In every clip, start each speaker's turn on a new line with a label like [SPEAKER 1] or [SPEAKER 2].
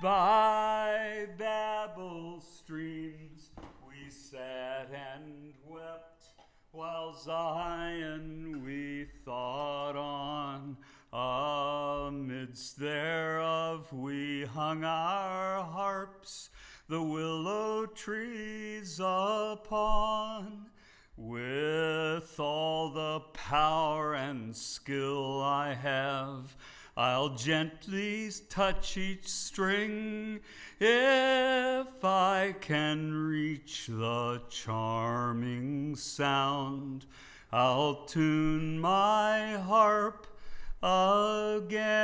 [SPEAKER 1] By Babel streams we sat and wept, while Zion we thought on. Amidst thereof we hung our harps, the willow trees upon. With all the power and skill I have, I'll gently touch each string, if I can reach the charming sound. I'll tune my harp again.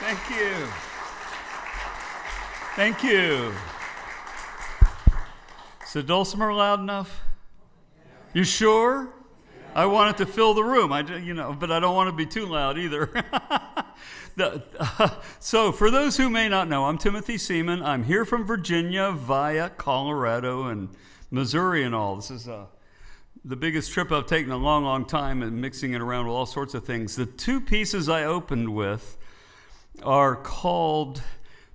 [SPEAKER 1] Thank you. Thank you. Is the dulcimer loud enough? You sure? I want it to fill the room. But I don't want to be too loud either. So for those who may not know, I'm Timothy Seaman. I'm here from Virginia via Colorado and Missouri and all. This is the biggest trip I've taken in a long, long time, and mixing it around with all sorts of things. The two pieces I opened with are called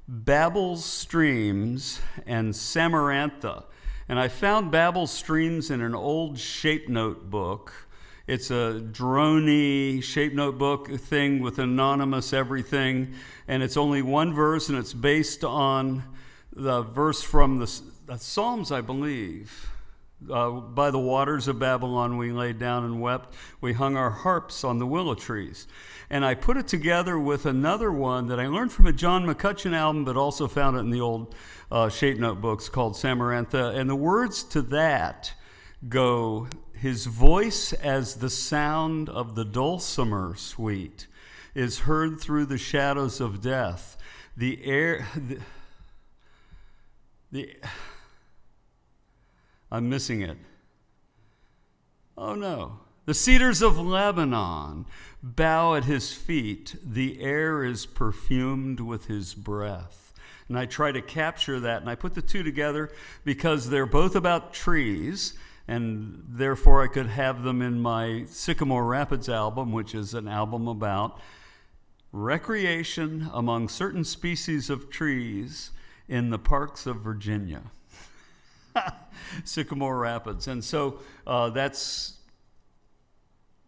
[SPEAKER 1] Babel Streams and Samarantha. And I found Babel Streams in an old shape note book. It's a droney shape note book thing with anonymous everything. And it's only one verse, and it's based on the verse from the Psalms, I believe. By the waters of Babylon we lay down and wept. We hung our harps on the willow trees. And I put it together with another one that I learned from a John McCutcheon album, but also found it in the old Shape notebooks called Samarantha. And the words to that go, his voice as the sound of the dulcimer sweet is heard through the shadows of death. The air... I'm missing it. Oh no. The cedars of Lebanon bow at his feet. The air is perfumed with his breath. And I try to capture that, and I put the two together because they're both about trees, and therefore I could have them in my Sycamore Rapids album, which is an album about recreation among certain species of trees in the parks of Virginia. Sycamore Rapids. And so I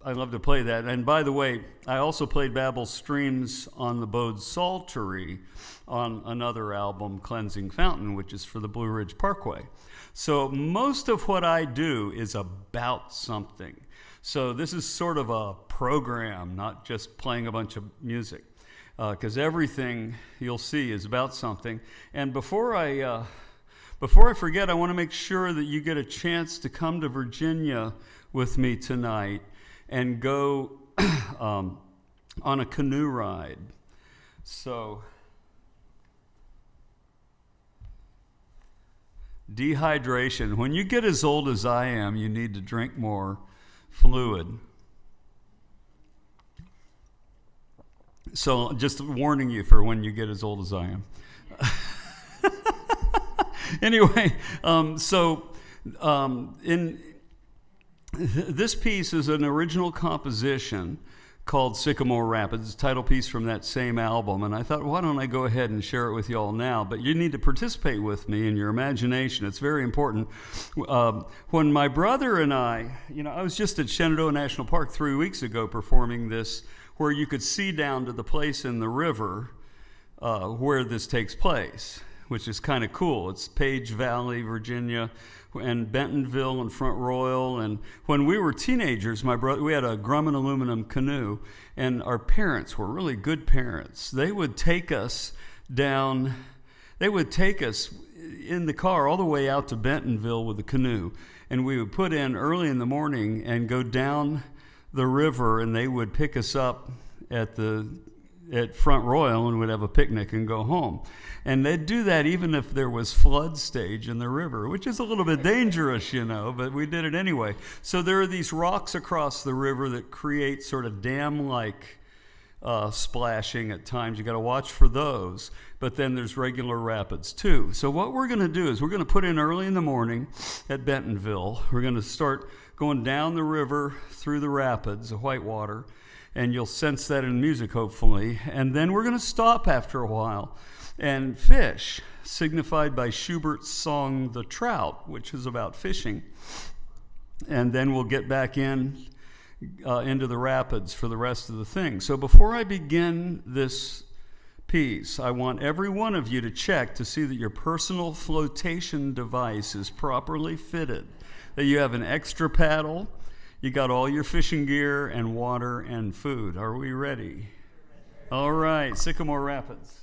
[SPEAKER 1] love to play that. And by the way, I also played Babel Streams on the Bode Psaltery on another album, Cleansing Fountain, which is for the Blue Ridge Parkway. So most of what I do is about something. So this is sort of a program, not just playing a bunch of music, because everything you'll see is about something. And before I forget, I want to make sure that you get a chance to come to Virginia with me tonight and go on a canoe ride. So, dehydration. When you get as old as I am, you need to drink more fluid. So, just warning you for when you get as old as I am. Anyway, this piece is an original composition called Sycamore Rapids, title piece from that same album. And I thought, why don't I go ahead and share it with you all now? But you need to participate with me in your imagination. It's very important. When my brother and I was just at Shenandoah National Park 3 weeks ago performing this, where you could see down to the place in the river where this takes place, which is kind of cool. It's Page Valley, Virginia, and Bentonville and Front Royal. And when we were teenagers, my brother, we had a Grumman aluminum canoe, and our parents were really good parents. They would take us down, they would take us in the car all the way out to Bentonville with the canoe, and we would put in early in the morning and go down the river, and they would pick us up at Front Royal, and we'd have a picnic and go home. And they'd do that even if there was flood stage in the river, which is a little bit dangerous, but we did it anyway. So there are these rocks across the river that create sort of dam-like splashing at times. You got to watch for those. But then there's regular rapids too. So what we're going to do is we're going to put in early in the morning at Bentonville. We're going to start going down the river through the rapids, the Whitewater, and you'll sense that in music, hopefully. And then we're going to stop after a while and fish, signified by Schubert's song, The Trout, which is about fishing. And then we'll get back into the rapids for the rest of the thing. So before I begin this piece, I want every one of you to check to see that your personal flotation device is properly fitted, that you have an extra paddle, you got all your fishing gear and water and food. Are we ready? All right, Sycamore Rapids.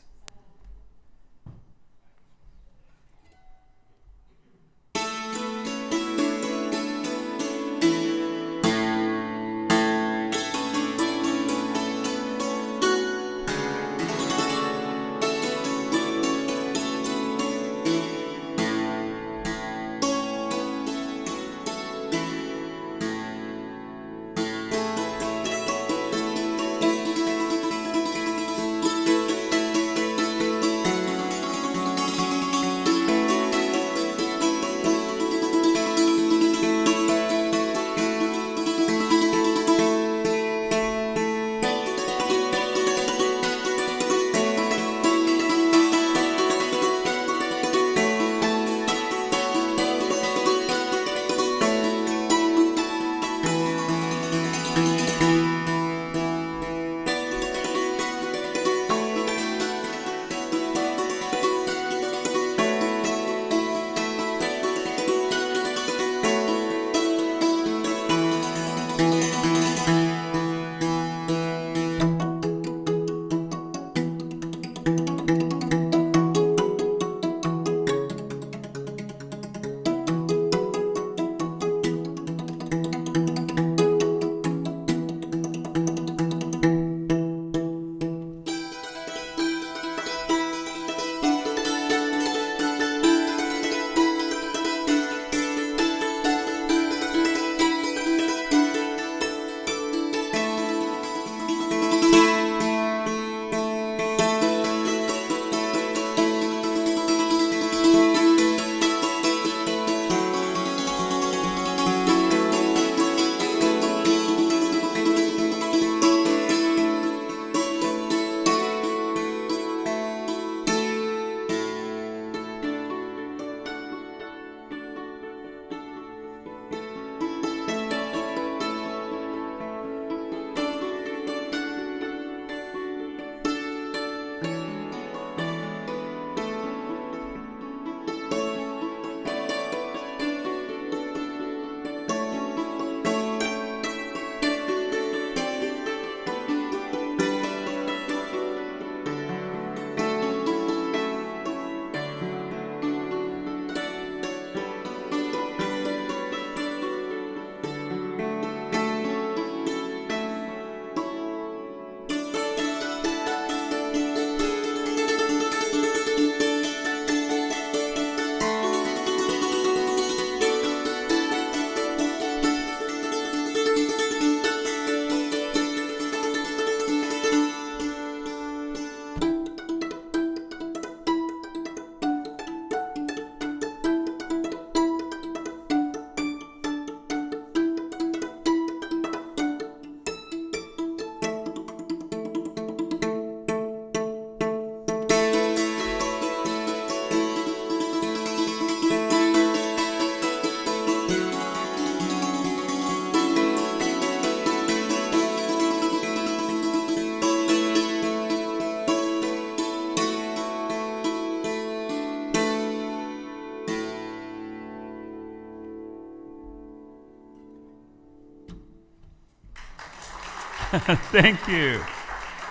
[SPEAKER 1] Thank you.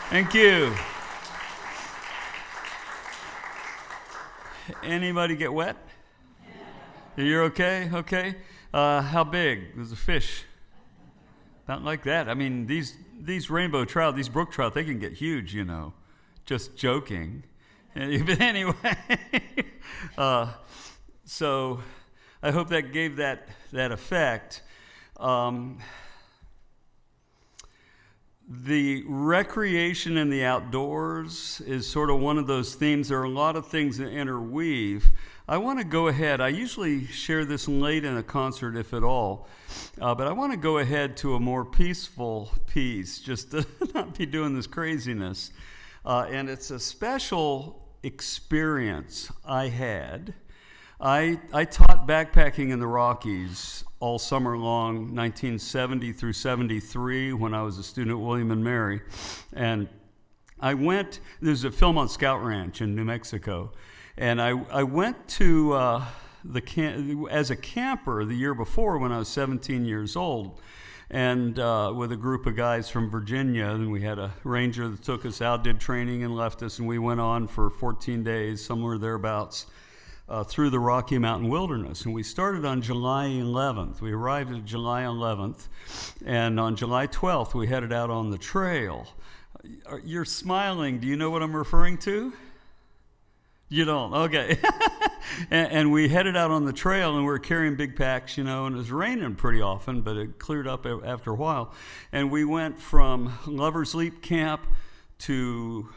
[SPEAKER 1] Thank you. Anybody get wet? You're okay? Okay. How big? There's a fish. Not like that. I mean, these rainbow trout, these brook trout, they can get huge, you know. Just joking. But anyway, so I hope that gave that effect. The recreation in the outdoors is sort of one of those themes. There are a lot of things that interweave. I want to go ahead. I usually share this late in a concert, if at all, but I want to go ahead to a more peaceful piece, just to not be doing this craziness. And it's a special experience I had. I taught backpacking in the Rockies all summer long, 1970 through 73, when I was a student at William & Mary. And I went, there's a film on Scout Ranch in New Mexico, and I went to as a camper the year before when I was 17 years old, and with a group of guys from Virginia, and we had a ranger that took us out, did training, and left us, and we went on for 14 days, somewhere thereabouts, through the Rocky Mountain Wilderness. And we started on July 11th. We arrived at July 11th, and on July 12th, we headed out on the trail. You're smiling. Do you know what I'm referring to? You don't? Okay. and we headed out on the trail, and we were carrying big packs, you know, and it was raining pretty often, but it cleared up after a while. And we went from Lover's Leap Camp to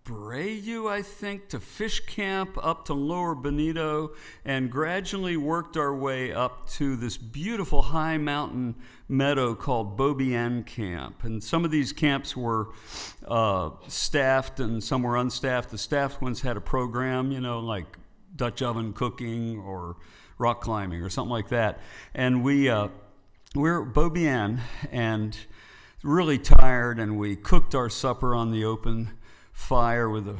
[SPEAKER 1] Brayu, I think, to Fish Camp, up to Lower Bonito, and gradually worked our way up to this beautiful high mountain meadow called Beaubien Camp. And some of these camps were staffed and some were unstaffed. The staffed ones had a program, you know, like Dutch oven cooking or rock climbing or something like that. And we're at Beaubien and really tired, and we cooked our supper on the open fire with the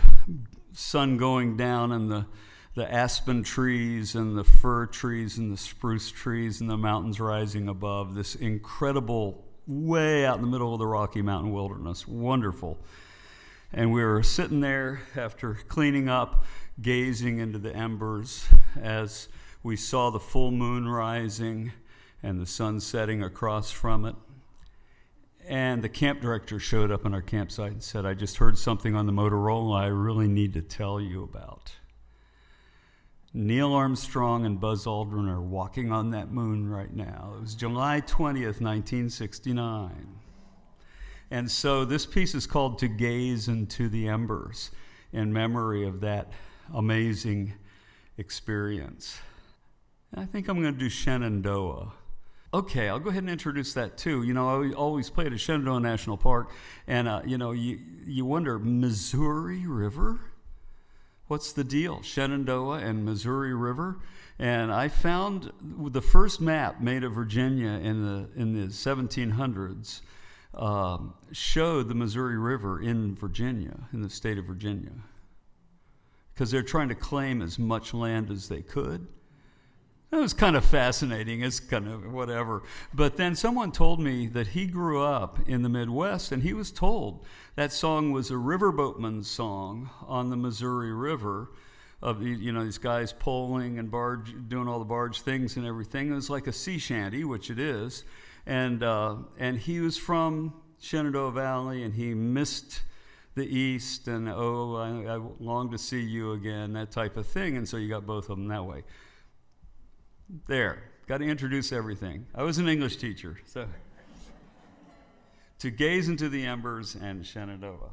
[SPEAKER 1] sun going down and the aspen trees and the fir trees and the spruce trees and the mountains rising above, this incredible, way out in the middle of the Rocky Mountain Wilderness. Wonderful. And we were sitting there after cleaning up, gazing into the embers as we saw the full moon rising and the sun setting across from it. And the camp director showed up on our campsite and said, "I just heard something on the Motorola I really need to tell you about. Neil Armstrong and Buzz Aldrin are walking on that moon right now." It was July 20th, 1969. And so this piece is called "To Gaze into the Embers," in memory of that amazing experience. I think I'm going to do Shenandoah. Okay, I'll go ahead and introduce that too. You know, I always play at a Shenandoah National Park, and you know, you wonder, Missouri River? What's the deal? Shenandoah and Missouri River? And I found the first map made of Virginia in the 1700s showed the Missouri River in Virginia, in the state of Virginia, because they're trying to claim as much land as they could. It was kind of fascinating. It's kind of whatever. But then someone told me that he grew up in the Midwest, and he was told that song was a riverboatman's song on the Missouri River, of, you know, these guys poling and doing all the barge things and everything. It was like a sea shanty, which it is. And he was from Shenandoah Valley, and he missed the East, and I long to see you again, that type of thing. And so you got both of them that way. There, got to introduce everything. I was an English teacher, so. To Gaze into the Embers and Shenandoah.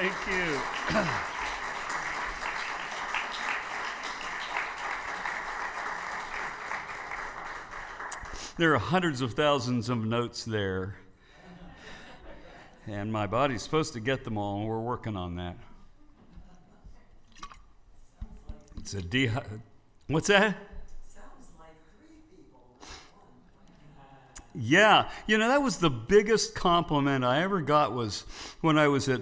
[SPEAKER 1] Thank you. There are hundreds of thousands of notes there. And my body's supposed to get them all, and we're working on that. It's a What's that?
[SPEAKER 2] Sounds like 3 people.
[SPEAKER 1] Yeah, that was the biggest compliment I ever got was when I was in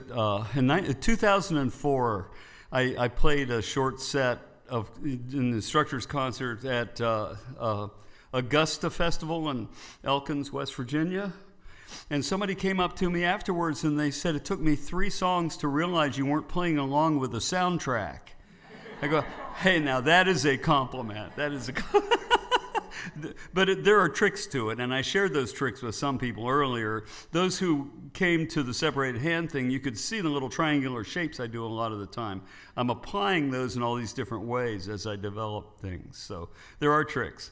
[SPEAKER 1] 2004. I played a short set in the instructor's concert at Augusta Festival in Elkins, West Virginia. And somebody came up to me afterwards and they said, it took me 3 songs to realize you weren't playing along with the soundtrack. I go, hey, now that is a compliment. That is a But there are tricks to it, and I shared those tricks with some people earlier. Those who came to the separated hand thing, you could see the little triangular shapes I do a lot of the time. I'm applying those in all these different ways as I develop things. So there are tricks.